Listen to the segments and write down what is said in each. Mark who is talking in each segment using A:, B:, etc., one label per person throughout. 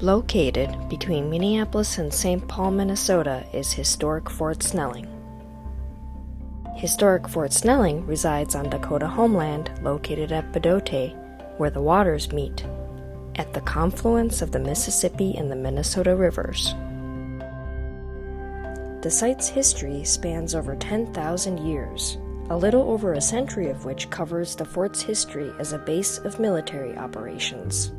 A: Located between Minneapolis and St. Paul, Minnesota is historic Fort Snelling. Historic Fort Snelling resides on Dakota homeland located at Bedote, where the waters meet, at the confluence of the Mississippi and the Minnesota rivers. The site's history spans over 10,000 years, a little over a century of which covers the fort's history as a base of military operations.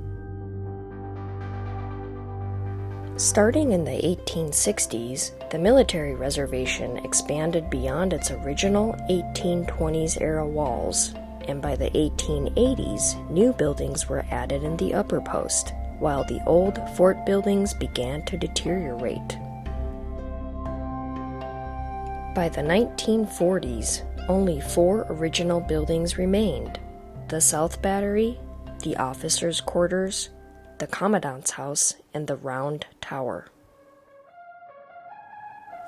A: Starting in the 1860s, the military reservation expanded beyond its original 1820s-era walls, and by the 1880s, new buildings were added in the upper post, while the old fort buildings began to deteriorate. By the 1940s, only 4 original buildings remained: the South Battery, the officers' quarters, the Commandant's House, and the Round Tower.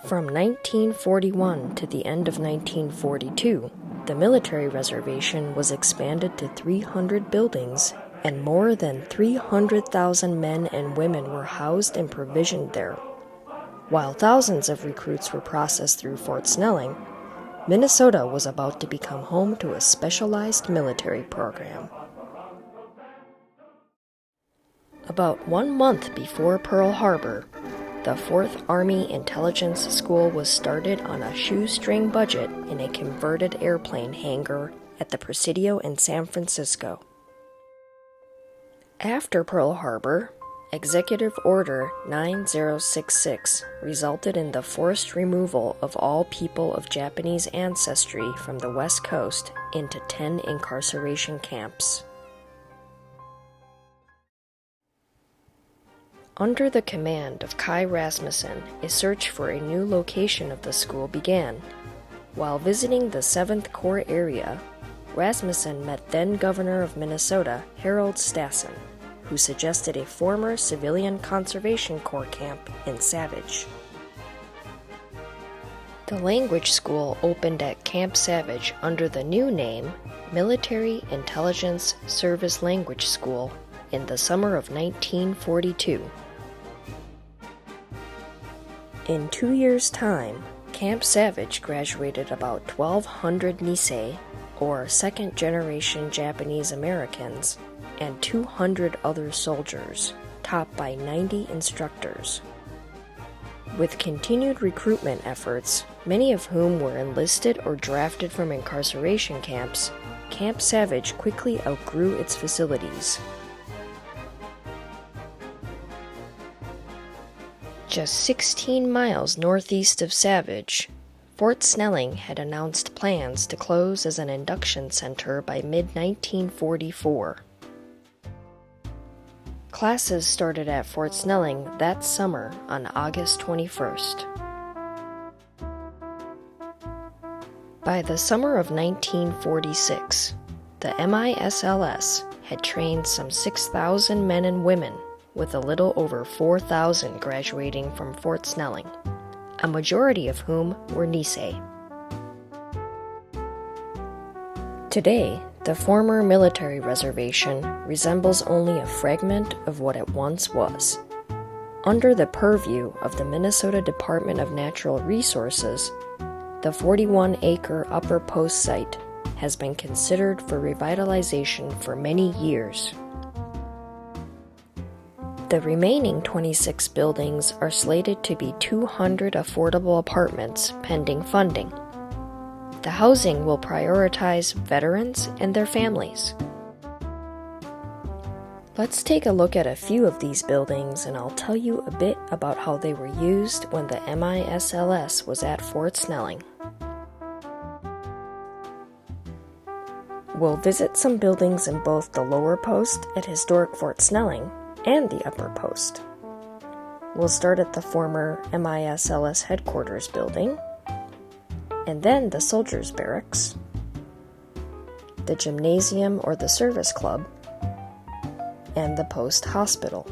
A: From 1941 to the end of 1942, the military reservation was expanded to 300 buildings, and more than 300,000 men and women were housed and provisioned there. While thousands of recruits were processed through Fort Snelling, Minnesota was about to become home to a specialized military program. About 1 month before Pearl Harbor, the 4th Army Intelligence School was started on a shoestring budget in a converted airplane hangar at the Presidio in San Francisco. After Pearl Harbor, Executive Order 9066 resulted in the forced removal of all people of Japanese ancestry from the West Coast into 10 incarceration camps. Under the command of Kai Rasmussen, a search for a new location of the school began. While visiting the 7th Corps area, Rasmussen met then-Governor of Minnesota, Harold Stassen, who suggested a former Civilian Conservation Corps camp in Savage. The language school opened at Camp Savage under the new name Military Intelligence Service Language School in the summer of 1942. In 2 years' time, Camp Savage graduated about 1,200 Nisei, or second-generation Japanese Americans, and 200 other soldiers, taught by 90 instructors. With continued recruitment efforts, many of whom were enlisted or drafted from incarceration camps, Camp Savage quickly outgrew its facilities. Just 16 miles northeast of Savage, Fort Snelling had announced plans to close as an induction center by mid-1944. Classes started at Fort Snelling that summer on August 21st. By the summer of 1946, the MISLS had trained some 6,000 men and women, with a little over 4,000 graduating from Fort Snelling, a majority of whom were Nisei. Today, the former military reservation resembles only a fragment of what it once was. Under the purview of the Minnesota Department of Natural Resources, the 41-acre Upper Post site has been considered for revitalization for many years. The remaining 26 buildings are slated to be 200 affordable apartments pending funding. The housing will prioritize veterans and their families. Let's take a look at a few of these buildings, and I'll tell you a bit about how they were used when the MISLS was at Fort Snelling. We'll visit some buildings in both the lower post at historic Fort Snelling and the upper post. We'll start at the former MISLS headquarters building, and then the soldiers' barracks, the gymnasium or the service club, and the post hospital.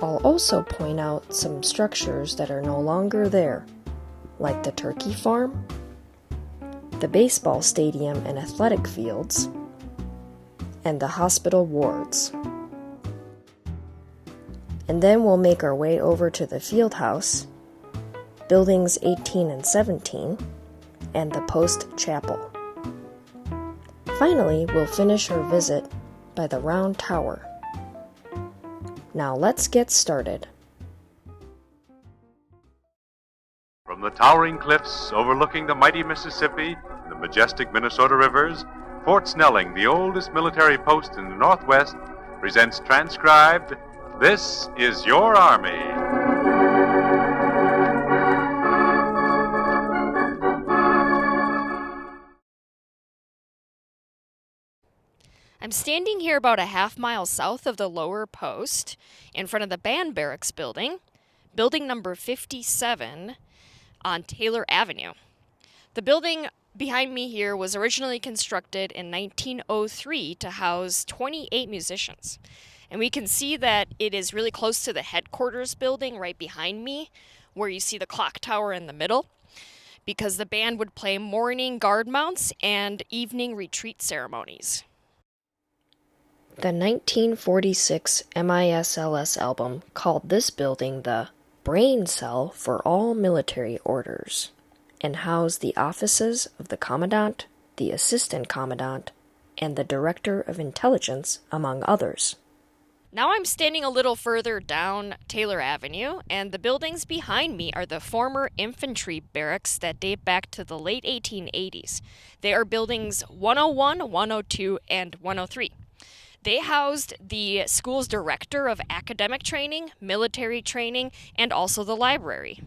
A: I'll also point out some structures that are no longer there, like the turkey farm, the baseball stadium and athletic fields, and the hospital wards. And then we'll make our way over to the field house, buildings 18 and 17, and the post chapel. Finally, we'll finish our visit by the round tower. Now let's get started.
B: From the towering cliffs overlooking the mighty Mississippi and the majestic Minnesota rivers, Fort Snelling, the oldest military post in the Northwest, presents transcribed, "This is Your Army."
C: I'm standing here about a half-mile south of the lower post, in front of the band barracks building, building number 57 on Taylor Avenue. The building behind me here was originally constructed in 1903 to house 28 musicians. And we can see that it is really close to the headquarters building right behind me, where you see the clock tower in the middle, because the band would play morning guard mounts and evening retreat ceremonies.
A: The 1946 MISLS album called this building the brain cell for all military orders and housed the offices of the commandant, the assistant commandant, and the director of intelligence, among others.
C: Now I'm standing a little further down Taylor Avenue, and the buildings behind me are the former infantry barracks that date back to the late 1880s. They are buildings 101, 102, and 103. They housed the school's director of academic training, military training, and also the library.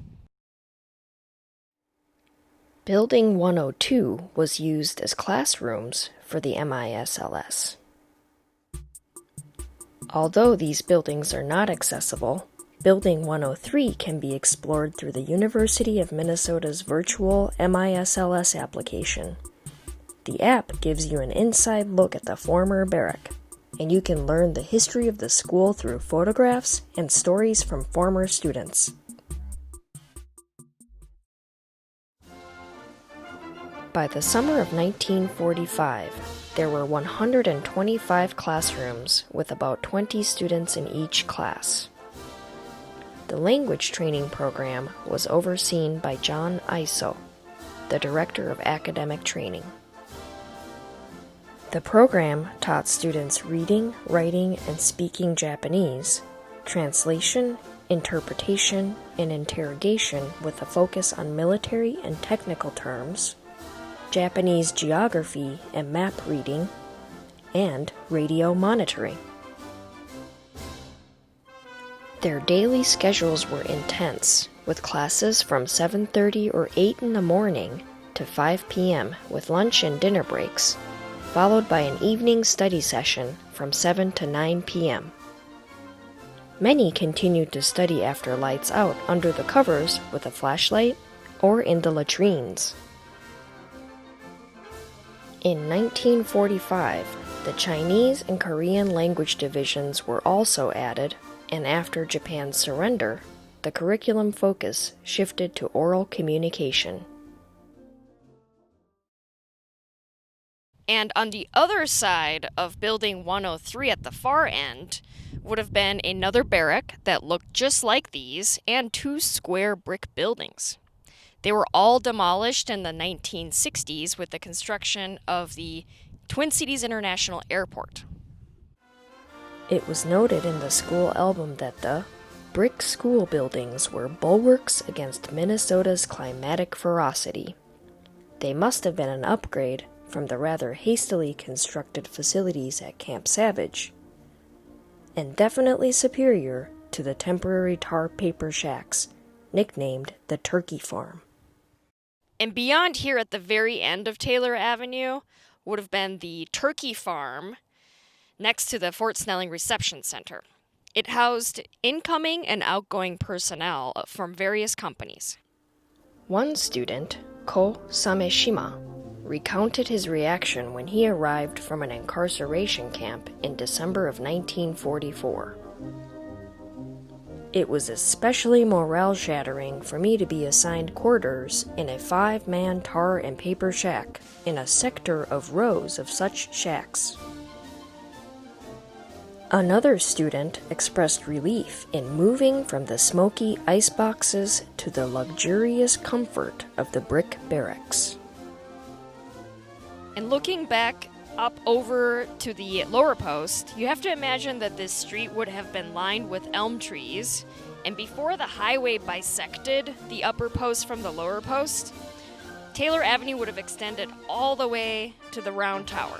A: Building 102 was used as classrooms for the MISLS. Although these buildings are not accessible, Building 103 can be explored through the University of Minnesota's virtual MISLS application. The app gives you an inside look at the former barrack, and you can learn the history of the school through photographs and stories from former students. By the summer of 1945, there were 125 classrooms with about 20 students in each class. The language training program was overseen by John Iso, the director of academic training. The program taught students reading, writing, and speaking Japanese, translation, interpretation, and interrogation with a focus on military and technical terms, Japanese geography and map reading, and radio monitoring. Their daily schedules were intense, with classes from 7:30 or 8 in the morning to 5 p.m. with lunch and dinner breaks, followed by an evening study session from 7 to 9 p.m. Many continued to study after lights out under the covers with a flashlight or in the latrines. In 1945, the Chinese and Korean language divisions were also added, and after Japan's surrender, the curriculum focus shifted to oral communication.
C: And on the other side of Building 103 at the far end would have been another barrack that looked just like these and two square brick buildings. They were all demolished in the 1960s with the construction of the Twin Cities International Airport.
A: It was noted in the school album that the brick school buildings were bulwarks against Minnesota's climatic ferocity. They must have been an upgrade from the rather hastily constructed facilities at Camp Savage, and definitely superior to the temporary tar paper shacks, nicknamed the Turkey Farm.
C: And beyond here at the very end of Taylor Avenue would have been the Turkey Farm next to the Fort Snelling Reception Center. It housed incoming and outgoing personnel from various companies.
A: One student, Ko Sameshima, recounted his reaction when he arrived from an incarceration camp in December of 1944. It was especially morale-shattering for me to be assigned quarters in a 5-man tar and paper shack in a sector of rows of such shacks. Another student expressed relief in moving from the smoky ice boxes to the luxurious comfort of the brick barracks.
C: And looking back up over to the lower post, you have to imagine that this street would have been lined with elm trees, and before the highway bisected the upper post from the lower post, Taylor Avenue would have extended all the way to the round tower.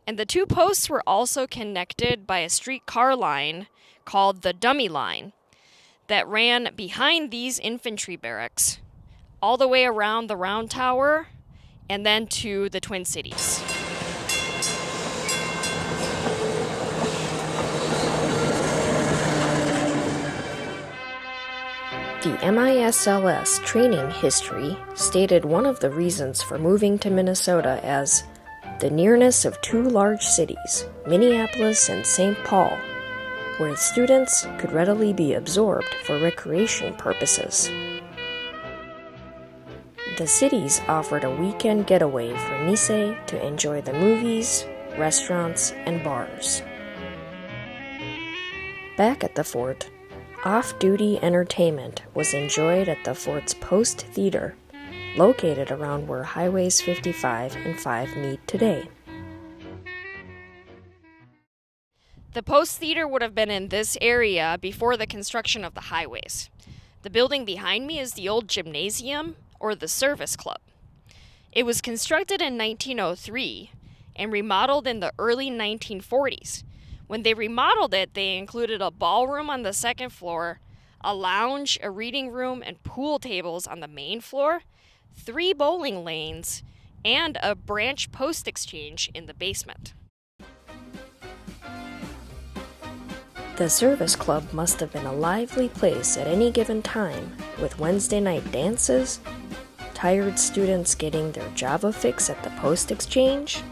C: And the two posts were also connected by a streetcar line called the Dummy Line that ran behind these infantry barracks all the way around the round tower and then to the Twin Cities.
A: The MISLS training history stated one of the reasons for moving to Minnesota as the nearness of two large cities, Minneapolis and St. Paul, where students could readily be absorbed for recreation purposes. The cities offered a weekend getaway for Nisei to enjoy the movies, restaurants, and bars. Back at the fort, off-duty entertainment was enjoyed at the fort's Post Theater, located around where Highways 55 and 5 meet today.
C: The Post Theater would have been in this area before the construction of the highways. The building behind me is the old gymnasium, or the service club. It was constructed in 1903 and remodeled in the early 1940s. When they remodeled it, they included a ballroom on the second floor, a lounge, a reading room, and pool tables on the main floor, 3 bowling lanes, and a branch post exchange in the basement.
A: The service club must have been a lively place at any given time, with Wednesday night dances, tired students getting their Java fix at the post exchange,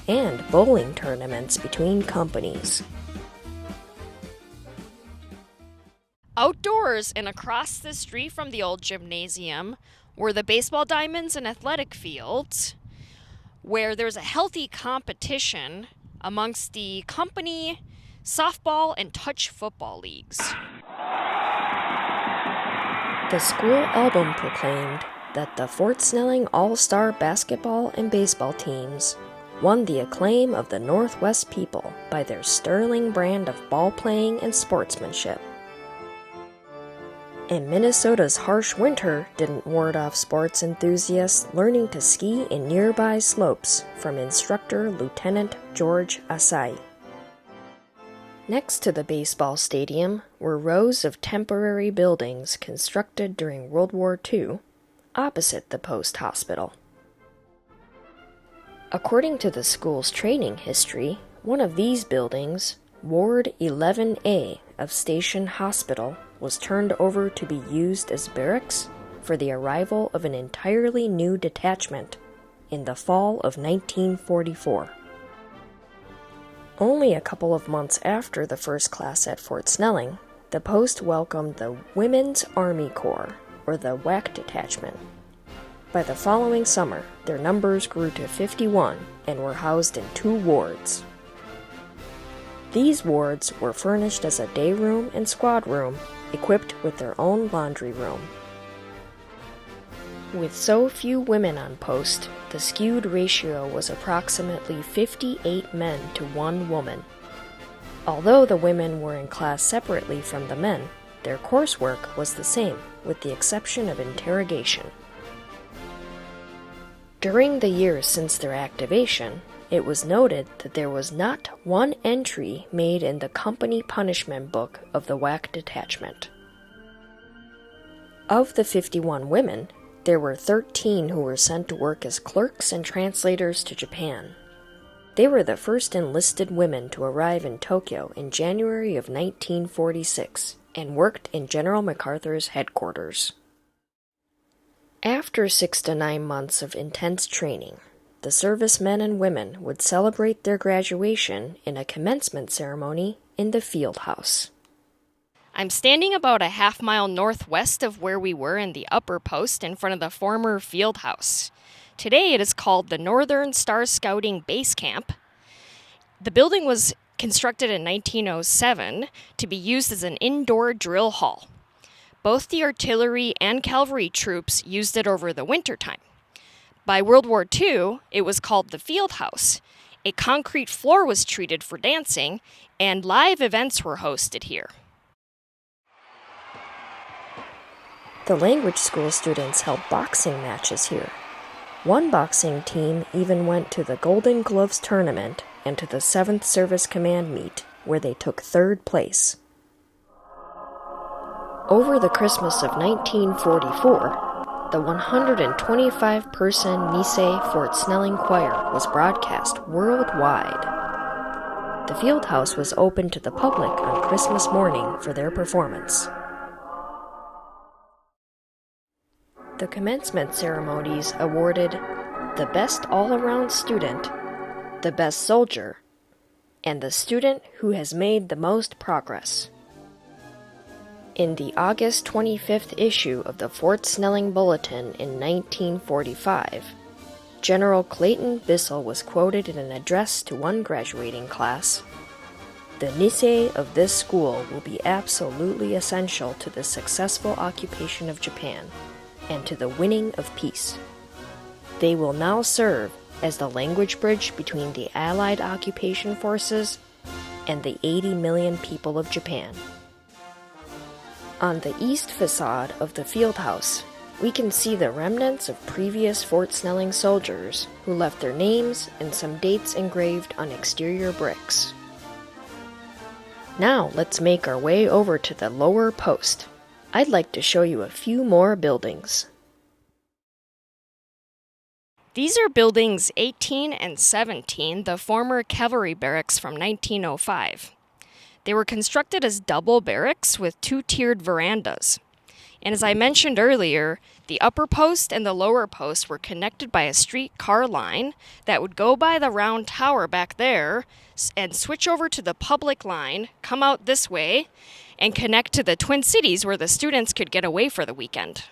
A: and bowling tournaments between companies.
C: Outdoors and across the street from the old gymnasium were the baseball diamonds and athletic fields, where there's a healthy competition amongst the company softball and touch football leagues.
A: The school album proclaimed that the Fort Snelling All-Star basketball and baseball teams won the acclaim of the Northwest people by their sterling brand of ball playing and sportsmanship. And Minnesota's harsh winter didn't ward off sports enthusiasts learning to ski in nearby slopes from instructor Lieutenant George Asai. Next to the baseball stadium were rows of temporary buildings constructed during World War II, opposite the post hospital. According to the school's training history, one of these buildings, Ward 11A of Station Hospital, was turned over to be used as barracks for the arrival of an entirely new detachment in the fall of 1944. Only a couple of months after the first class at Fort Snelling, the post welcomed the Women's Army Corps, or the WAC Detachment. By the following summer, their numbers grew to 51 and were housed in 2 wards. These wards were furnished as a day room and squad room, equipped with their own laundry room. With so few women on post, the skewed ratio was approximately 58 men to 1 woman. Although the women were in class separately from the men, their coursework was the same, with the exception of interrogation. During the years since their activation, it was noted that there was not 1 entry made in the company punishment book of the WAC Detachment. Of the 51 women, there were 13 who were sent to work as clerks and translators to Japan. They were the first enlisted women to arrive in Tokyo in January of 1946 and worked in General MacArthur's headquarters. After 6 to 9 months of intense training, the servicemen and women would celebrate their graduation in a commencement ceremony in the field house.
C: I'm standing about a half-mile northwest of where we were in the upper post in front of the former field house. Today it is called the Northern Star Scouting Base Camp. The building was constructed in 1907 to be used as an indoor drill hall. Both the artillery and cavalry troops used it over the wintertime. By World War II, it was called the Field House. A concrete floor was treated for dancing, and live events were hosted here.
A: The language school students held boxing matches here. One boxing team even went to the Golden Gloves tournament and to the 7th Service Command meet, where they took 3rd place. Over the Christmas of 1944, the 125-person Nisei Fort Snelling Choir was broadcast worldwide. The field house was open to the public on Christmas morning for their performance. The commencement ceremonies awarded the best all-around student, the best soldier, and the student who has made the most progress. In the August 25th issue of the Fort Snelling Bulletin in 1945, General Clayton Bissell was quoted in an address to one graduating class. "The Nisei of this school will be absolutely essential to the successful occupation of Japan and to the winning of peace. They will now serve as the language bridge between the Allied occupation forces and the 80 million people of Japan." On the east facade of the field house, we can see the remnants of previous Fort Snelling soldiers who left their names and some dates engraved on exterior bricks. Now let's make our way over to the lower post. I'd like to show you a few more buildings.
C: These are buildings 18 and 17, the former cavalry barracks from 1905. They were constructed as double barracks with 2-tiered verandas. And as I mentioned earlier, the upper post and the lower post were connected by a streetcar line that would go by the round tower back there and switch over to the public line, come out this way, and connect to the Twin Cities where the students could get away for the weekend.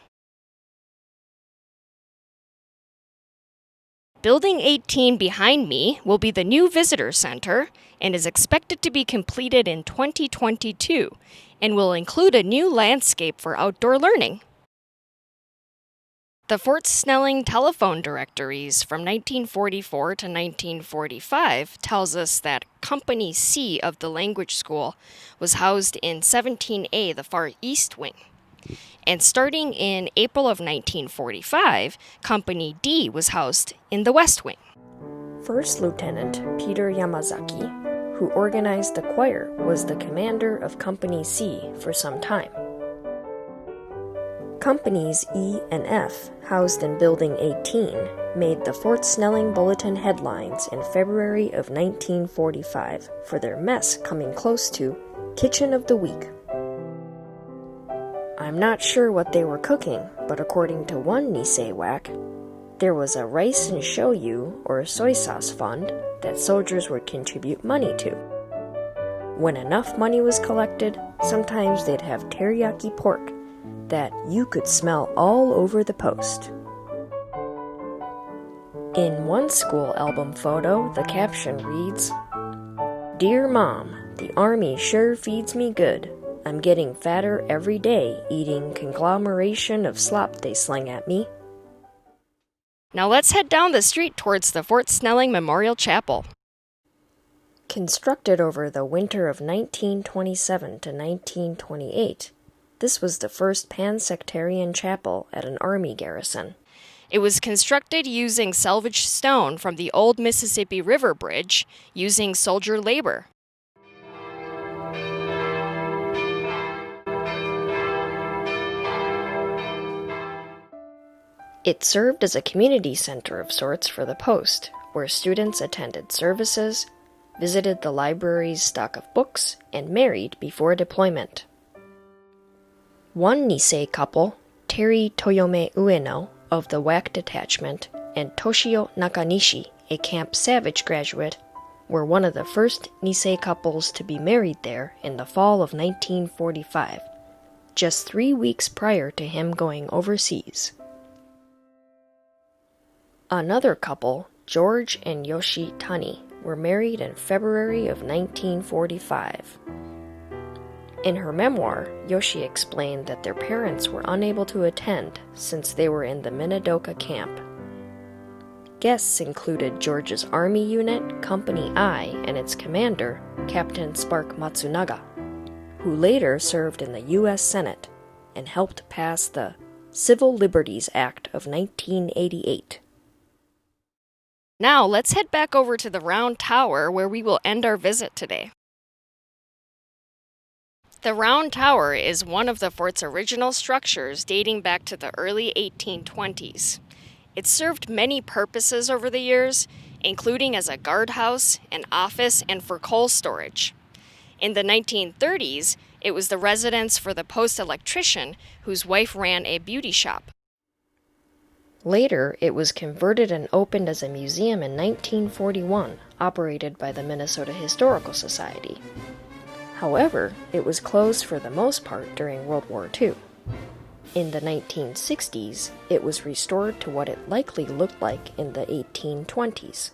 C: Building 18 behind me will be the new visitor center and is expected to be completed in 2022 and will include a new landscape for outdoor learning. The Fort Snelling telephone directories from 1944 to 1945 tells us that Company C of the language school was housed in 17A, the far east wing. And starting in April of 1945, Company D was housed in the West Wing.
A: First Lieutenant Peter Yamazaki, who organized the choir, was the commander of Company C for some time. Companies E and F, housed in Building 18, made the Fort Snelling Bulletin headlines in February of 1945 for their mess coming close to Kitchen of the Week. I'm not sure what they were cooking, but according to one Nisei WAC, there was a rice and shoyu or soy sauce fund that soldiers would contribute money to. When enough money was collected, sometimes they'd have teriyaki pork that you could smell all over the post. In one school album photo, the caption reads, "Dear Mom, the Army sure feeds me good. I'm getting fatter every day eating conglomeration of slop they sling at me."
C: Now let's head down the street towards the Fort Snelling Memorial Chapel.
A: Constructed over the winter of 1927 to 1928, this was the first pansectarian chapel at an Army garrison.
C: It was constructed using salvaged stone from the old Mississippi River Bridge using soldier labor.
A: It served as a community center of sorts for the post, where students attended services, visited the library's stock of books, and married before deployment. One Nisei couple, Terry Toyome Ueno of the WAC Detachment and Toshio Nakanishi, a Camp Savage graduate, were one of the first Nisei couples to be married there in the fall of 1945, just 3 weeks prior to him going overseas. Another couple, George and Yoshi Tani, were married in February of 1945. In her memoir, Yoshi explained that their parents were unable to attend since they were in the Minidoka camp. Guests included George's Army unit, Company I, and its commander, Captain Spark Matsunaga, who later served in the U.S. Senate and helped pass the Civil Liberties Act of 1988.
C: Now let's head back over to the Round Tower where we will end our visit today. The Round Tower is one of the fort's original structures dating back to the early 1820s. It served many purposes over the years, including as a guardhouse, an office, and for coal storage. In the 1930s, it was the residence for the post electrician whose wife ran a beauty shop.
A: Later, it was converted and opened as a museum in 1941, operated by the Minnesota Historical Society. However, it was closed for the most part during World War II. In the 1960s, it was restored to what it likely looked like in the 1820s.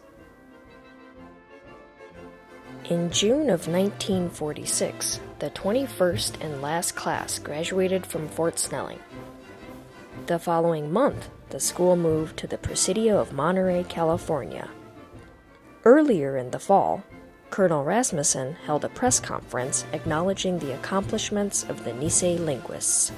A: In June of 1946, the 21st and last class graduated from Fort Snelling. The following month, the school moved to the Presidio of Monterey, California. Earlier in the fall, Colonel Rasmussen held a press conference acknowledging the accomplishments of the Nisei Linguists.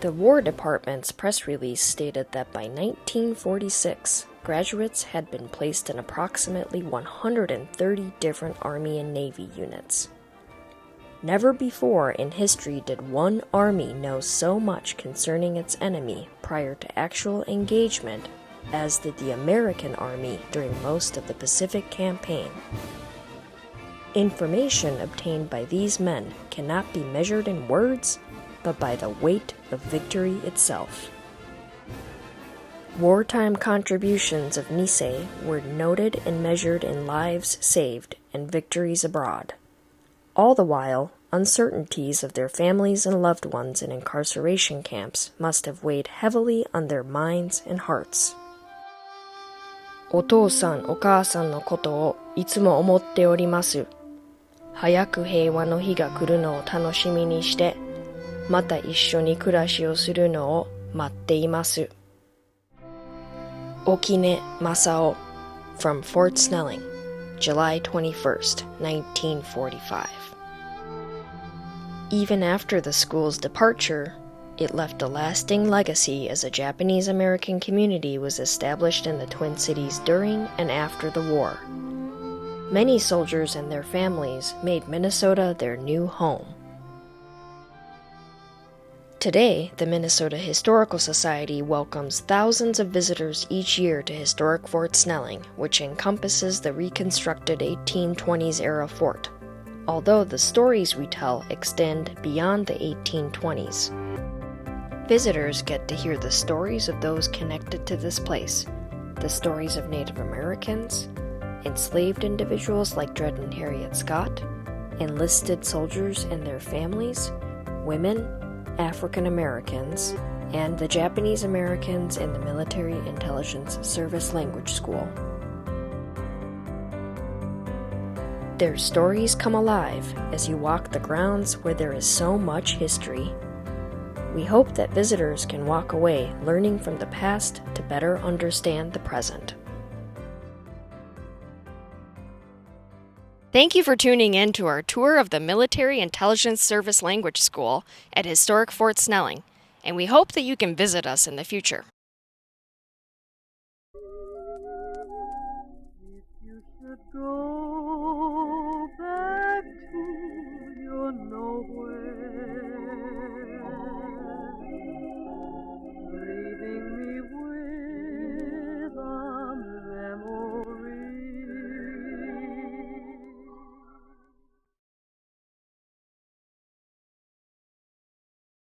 A: The War Department's press release stated that by 1946, graduates had been placed in approximately 130 different Army and Navy units. Never before in history did one army know so much concerning its enemy prior to actual engagement as did the American Army during most of the Pacific Campaign. Information obtained by these men cannot be measured in words, but by the weight of victory itself. Wartime contributions of Nisei were noted and measured in lives saved and victories abroad. All the while, uncertainties of their families and loved ones in incarceration camps must have weighed heavily on their minds and hearts. お父さんお母さんのことをいつも思っております。早く平和の日が来るのを楽しみにして、また一緒に暮らしをするのを待っています。Okine Masao from Fort Snelling, July 21st, 1945. Even after the school's departure, it left a lasting legacy as a Japanese-American community was established in the Twin Cities during and after the war. Many soldiers and their families made Minnesota their new home. Today, the Minnesota Historical Society welcomes thousands of visitors each year to historic Fort Snelling, which encompasses the reconstructed 1820s-era fort, although the stories we tell extend beyond the 1820s. Visitors get to hear the stories of those connected to this place, the stories of Native Americans, enslaved individuals like Dred and Harriet Scott, enlisted soldiers and their families, women, African Americans, and the Japanese Americans in the Military Intelligence Service Language School. Their stories come alive as you walk the grounds where there is so much history. We hope that visitors can walk away learning from the past to better understand the present.
C: Thank you for tuning in to our tour of the Military Intelligence Service Language School at historic Fort Snelling, and we hope that you can visit us in the future.